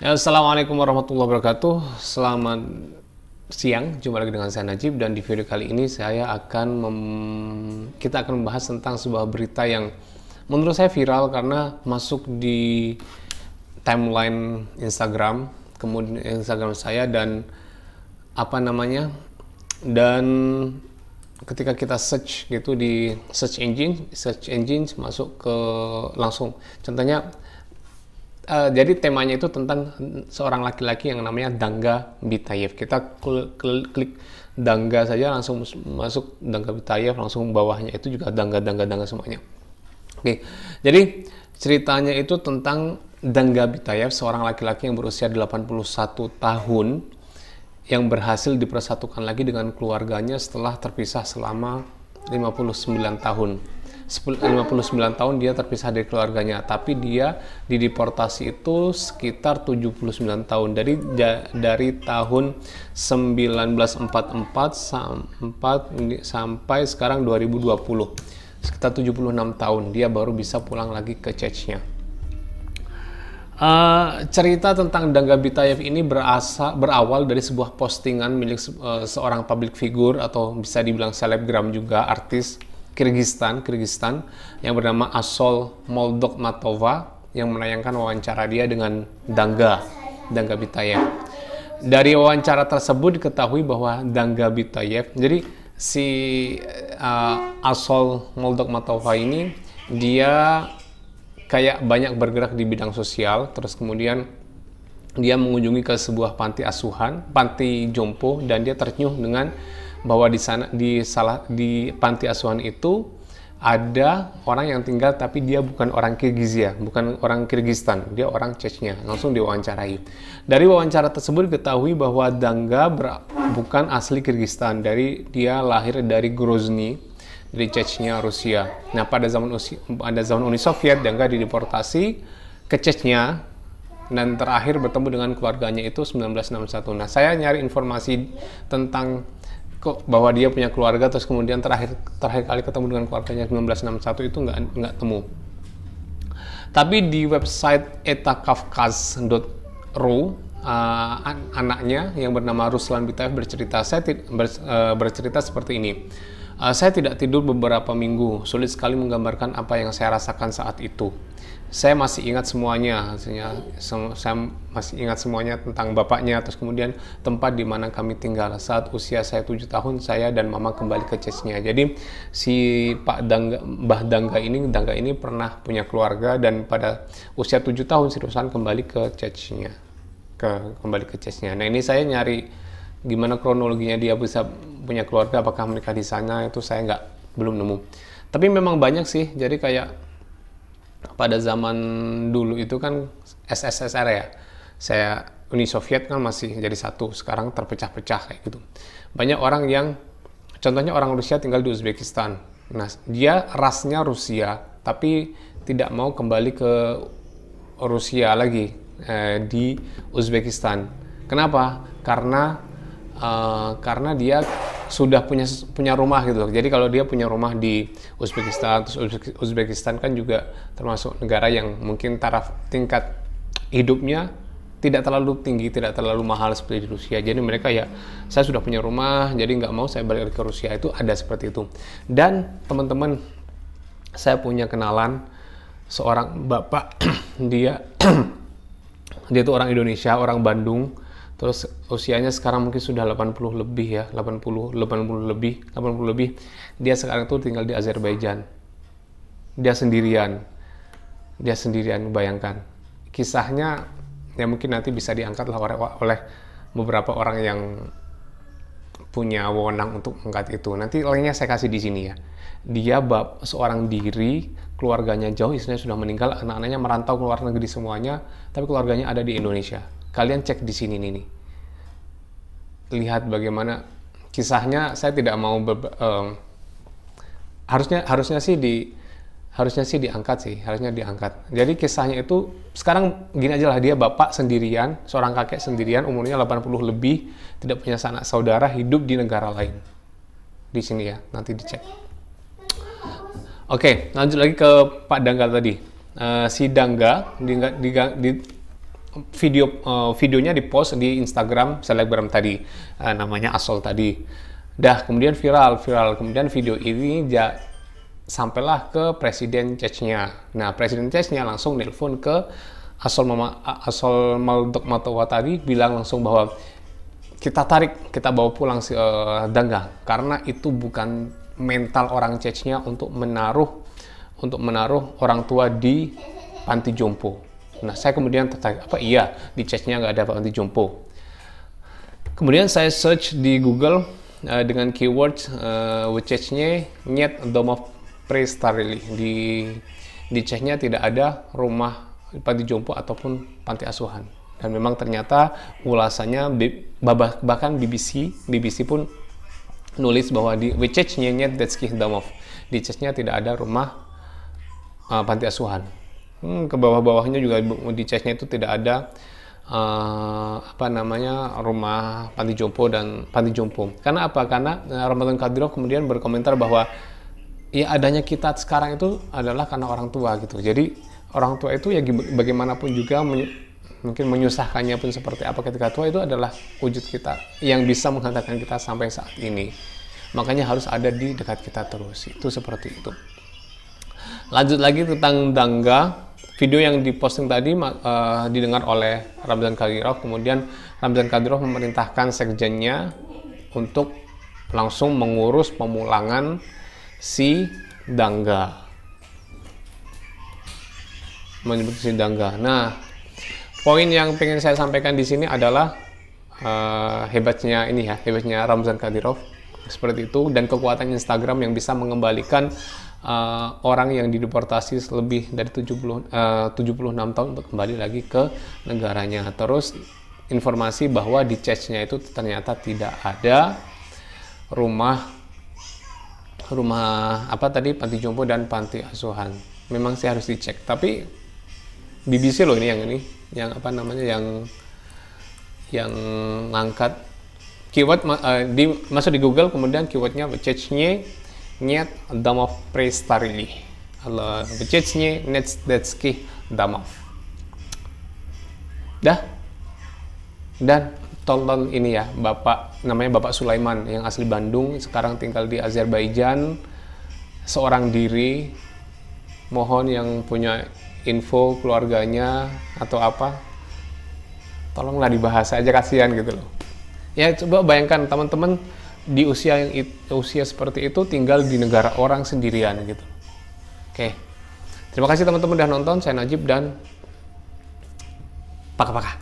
Ya, Assalamualaikum warahmatullahi wabarakatuh. Selamat siang, jumpa lagi dengan saya Najib dan di video kali ini kita akan membahas tentang sebuah berita yang menurut saya viral karena masuk di timeline Instagram, kemudian Instagram saya dan dan ketika kita search gitu di search engine masuk ke langsung contohnya. Jadi temanya itu tentang seorang laki-laki yang namanya Dangga Bitayev. Kita klik Dangga saja langsung masuk Dangga Bitayev, langsung bawahnya itu juga Dangga semuanya. Oke, jadi ceritanya itu tentang Dangga Bitayev, seorang laki-laki yang berusia 81 tahun yang berhasil dipersatukan lagi dengan keluarganya setelah terpisah selama 59 tahun. 59 tahun dia terpisah dari keluarganya, tapi dia dideportasi itu sekitar 79 tahun dari tahun 1944 sampai sekarang 2020, sekitar 76 tahun dia baru bisa pulang lagi ke Chechnya. Cerita tentang Dangga Bitayev ini berawal dari sebuah postingan milik seorang public figure atau bisa dibilang selebgram juga, artis Kyrgyzstan yang bernama Asol Moldokmatova yang menayangkan wawancara dia dengan Dangga Bitayev. Dari wawancara tersebut diketahui bahwa Dangga Bitayev, jadi si Asol Moldokmatova ini dia kayak banyak bergerak di bidang sosial, terus kemudian dia mengunjungi ke sebuah panti jompo, dan dia ternyuh dengan bahwa di panti asuhan itu ada orang yang tinggal tapi dia bukan orang Kirgizia, bukan orang Kyrgyzstan, dia orang Chechnya. Langsung diwawancarai. Dari wawancara tersebut diketahui bahwa Dangga bukan asli Kyrgyzstan, dia lahir dari Grozny, dari Chechnya, Rusia. Nah, pada zaman Uni Soviet, Dangga dideportasi ke Chechnya dan terakhir bertemu dengan keluarganya itu 1961. Nah, saya nyari informasi tentang bahwa dia punya keluarga, terus kemudian terakhir kali ketemu dengan keluarganya 1961 itu nggak temu. Tapi di website etakavkaz.ru anaknya yang bernama Ruslan Bitayev bercerita seperti ini. Saya tidak tidur beberapa minggu, sulit sekali menggambarkan apa yang saya rasakan saat itu. Saya masih ingat semuanya, saya masih ingat semuanya tentang bapaknya, terus kemudian tempat di mana kami tinggal. Saat usia saya 7 tahun, saya dan mama kembali ke Chechnya. Jadi si Mbah Dangga ini pernah punya keluarga, dan pada usia 7 tahun si Ruslan kembali ke Chechnya. Nah, ini saya nyari gimana kronologinya dia bisa punya keluarga, apakah menikah di sana, itu saya belum nemu. Tapi memang banyak sih, jadi kayak pada zaman dulu itu kan SSSR ya, Uni Soviet kan masih jadi satu, sekarang terpecah-pecah kayak gitu. Banyak orang yang, contohnya orang Rusia tinggal di Uzbekistan. Nah, dia rasnya Rusia, tapi tidak mau kembali ke Rusia lagi, di Uzbekistan. Kenapa? Karena dia sudah punya rumah gitu. Jadi kalau dia punya rumah di Uzbekistan, terus Uzbekistan kan juga termasuk negara yang mungkin taraf tingkat hidupnya tidak terlalu tinggi, tidak terlalu mahal seperti di Rusia. Jadi mereka saya sudah punya rumah, jadi nggak mau saya balik ke Rusia, itu ada seperti itu. Dan teman-teman, saya punya kenalan seorang bapak, dia itu orang Indonesia, orang Bandung. Terus usianya sekarang mungkin sudah 80 lebih. Dia sekarang tuh tinggal di Azerbaijan. Dia sendirian, bayangkan. Kisahnya ya mungkin nanti bisa diangkat oleh beberapa orang yang punya wewenang untuk mengangkat itu. Nanti linknya saya kasih di sini ya. Dia seorang diri, keluarganya jauh, istrinya sudah meninggal, anak-anaknya merantau ke luar negeri semuanya, tapi keluarganya ada di Indonesia. Kalian cek di sini nih. Lihat bagaimana kisahnya. Saya tidak mau harusnya sih diangkat. Jadi kisahnya itu sekarang gini aja lah, dia bapak sendirian, seorang kakek sendirian, umurnya 80 lebih, tidak punya sanak saudara, hidup di negara lain. Di sini ya, nanti dicek. Oke, lanjut lagi ke Pak Dangga tadi. Si Dangga videonya dipost di Instagram selebgram tadi, namanya Asol tadi. Dah kemudian viral, kemudian video ini sampailah ke Presiden Chechnya. Nah, Presiden Chechnya langsung nelpon ke Asol Maldokmatova tadi, bilang langsung bahwa kita bawa pulang si Dangga, karena itu bukan mental orang Chechnya untuk menaruh orang tua di panti jompo. Nah, saya kemudian tertarik, apa iya di Chechnya nggak ada panti jompo? Kemudian saya search di Google dengan keyword в Чечне нет домов престарелых. Di Chechnya tidak ada rumah panti jompo ataupun panti asuhan. Dan memang ternyata ulasannya bahkan BBC pun nulis bahwa di Chechnya нет детских домов. Di Chechnya tidak ada rumah panti asuhan. Ke bawah-bawahnya juga di Chechnya itu tidak ada rumah panti jompo dan panti jompo. Karena apa? Karena Ramazan Kadyrov kemudian berkomentar bahwa ya adanya kita sekarang itu adalah karena orang tua gitu. Jadi orang tua itu ya bagaimanapun juga mungkin menyusahkannya pun seperti apa ketika tua, itu adalah wujud kita yang bisa menghantarkan kita sampai saat ini. Makanya harus ada di dekat kita terus. Itu seperti itu. Lanjut lagi tentang Dangga. Video yang diposting tadi didengar oleh Ramzan Kadyrov. Kemudian Ramzan Kadyrov memerintahkan sekjennya untuk langsung mengurus pemulangan si Dangga. Menyebut si Dangga. Nah, poin yang pengen saya sampaikan di sini adalah hebatnya Ramzan Kadyrov seperti itu, dan kekuatan Instagram yang bisa mengembalikan orang yang dideportasi lebih dari 76 tahun untuk kembali lagi ke negaranya. Terus informasi bahwa di Chechnya itu ternyata tidak ada rumah panti jompo dan panti asuhan. Memang sih harus dicek. Tapi BBC loh yang ngangkat keyword masuk di Google, kemudian keywordnya Chechnya нет домов престарелых. В Чечне нет детских домов. Dan tonton ini ya, namanya Bapak Sulaiman yang asli Bandung, sekarang tinggal di Azerbaijan, seorang diri. Mohon yang punya info keluarganya atau apa, tolonglah dibahas aja, kasihan gitu loh. Ya coba bayangkan teman-teman di usia seperti itu tinggal di negara orang sendirian gitu. Oke. Terima kasih teman-teman udah nonton. Saya Najib dan paka-paka.